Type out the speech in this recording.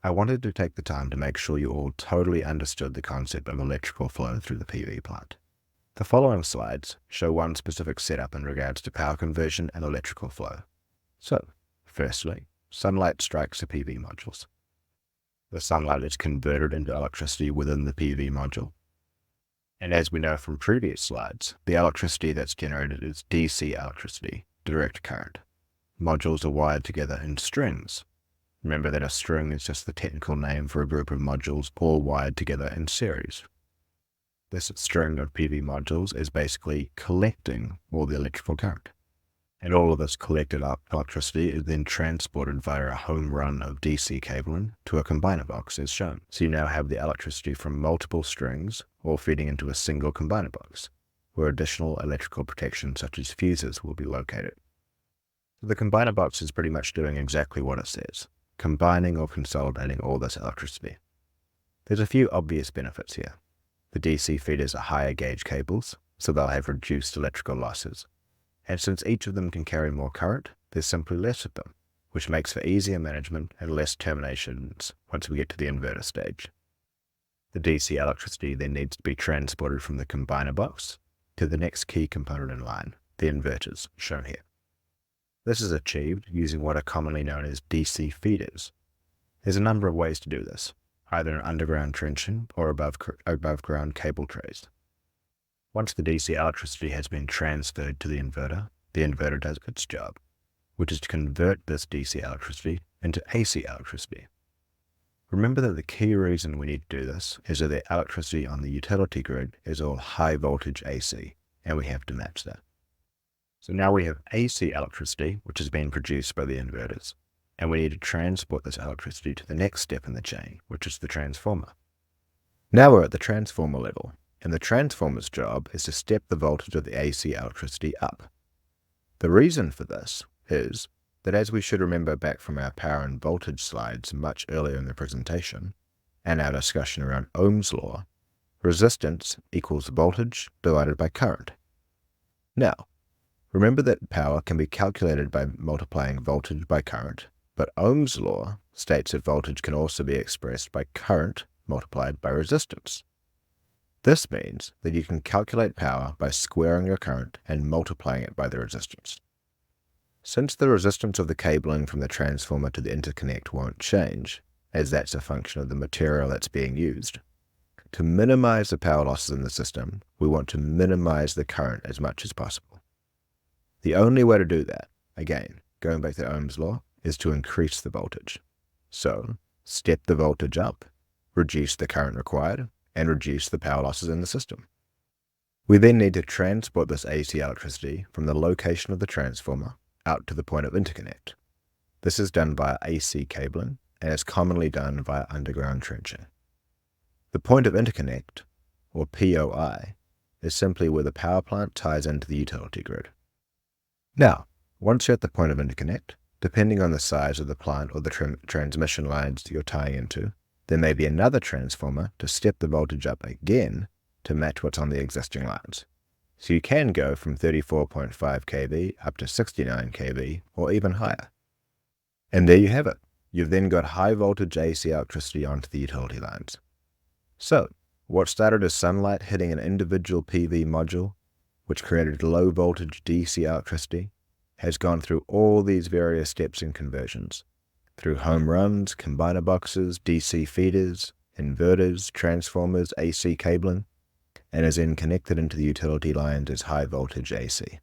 I wanted to take the time to make sure you all totally understood the concept of electrical flow through the PV plant. The following slides show one specific setup in regards to power conversion and electrical flow. So, firstly, sunlight strikes the PV modules. The sunlight is converted into electricity within the PV module. And as we know from previous slides, the electricity that's generated is DC electricity, direct current. Modules are wired together in strings. Remember that a string is just the technical name for a group of modules all wired together in series. This string of PV modules is basically collecting all the electrical current. And all of this collected electricity is then transported via a home run of DC cabling to a combiner box as shown. So you now have the electricity from multiple strings all feeding into a single combiner box, where additional electrical protection such as fuses will be located. So the combiner box is pretty much doing exactly what it says, combining or consolidating all this electricity. There's a few obvious benefits here. The DC feeders are higher gauge cables, so they'll have reduced electrical losses. And since each of them can carry more current, there's simply less of them, which makes for easier management and less terminations once we get to the inverter stage. The DC electricity then needs to be transported from the combiner box to the next key component in line, the inverters, shown here. This is achieved using what are commonly known as DC feeders. There's a number of ways to do this, either in underground trenching or above ground cable trays. Once the DC electricity has been transferred to the inverter does its job, which is to convert this DC electricity into AC electricity. Remember that the key reason we need to do this is that the electricity on the utility grid is all high voltage AC, and we have to match that. So now we have AC electricity, which has been produced by the inverters, and we need to transport this electricity to the next step in the chain, which is the transformer. Now we're at the transformer level, and the transformer's job is to step the voltage of the AC electricity up. The reason for this is that, as we should remember back from our power and voltage slides much earlier in the presentation, and our discussion around Ohm's law, resistance equals voltage divided by current. Now, remember that power can be calculated by multiplying voltage by current, but Ohm's law states that voltage can also be expressed by current multiplied by resistance. This means that you can calculate power by squaring your current and multiplying it by the resistance. Since the resistance of the cabling from the transformer to the interconnect won't change, as that's a function of the material that's being used, to minimize the power losses in the system, we want to minimize the current as much as possible. The only way to do that, again, going back to Ohm's law, is to increase the voltage. So, step the voltage up, reduce the current required, and reduce the power losses in the system. We then need to transport this AC electricity from the location of the transformer out to the point of interconnect. This is done via AC cabling and is commonly done via underground trenching. The point of interconnect, or POI, is simply where the power plant ties into the utility grid. Now, once you're at the point of interconnect, depending on the size of the plant or the transmission lines you're tying into, there may be another transformer to step the voltage up again to match what's on the existing lines. So you can go from 34.5 kV up to 69 kV or even higher. And there you have it. You've then got high voltage AC electricity onto the utility lines. So, what started as sunlight hitting an individual PV module, which created low voltage DC electricity, has gone through all these various steps and conversions, through home runs, combiner boxes, DC feeders, inverters, transformers, AC cabling, and is then connected into the utility lines as high voltage AC.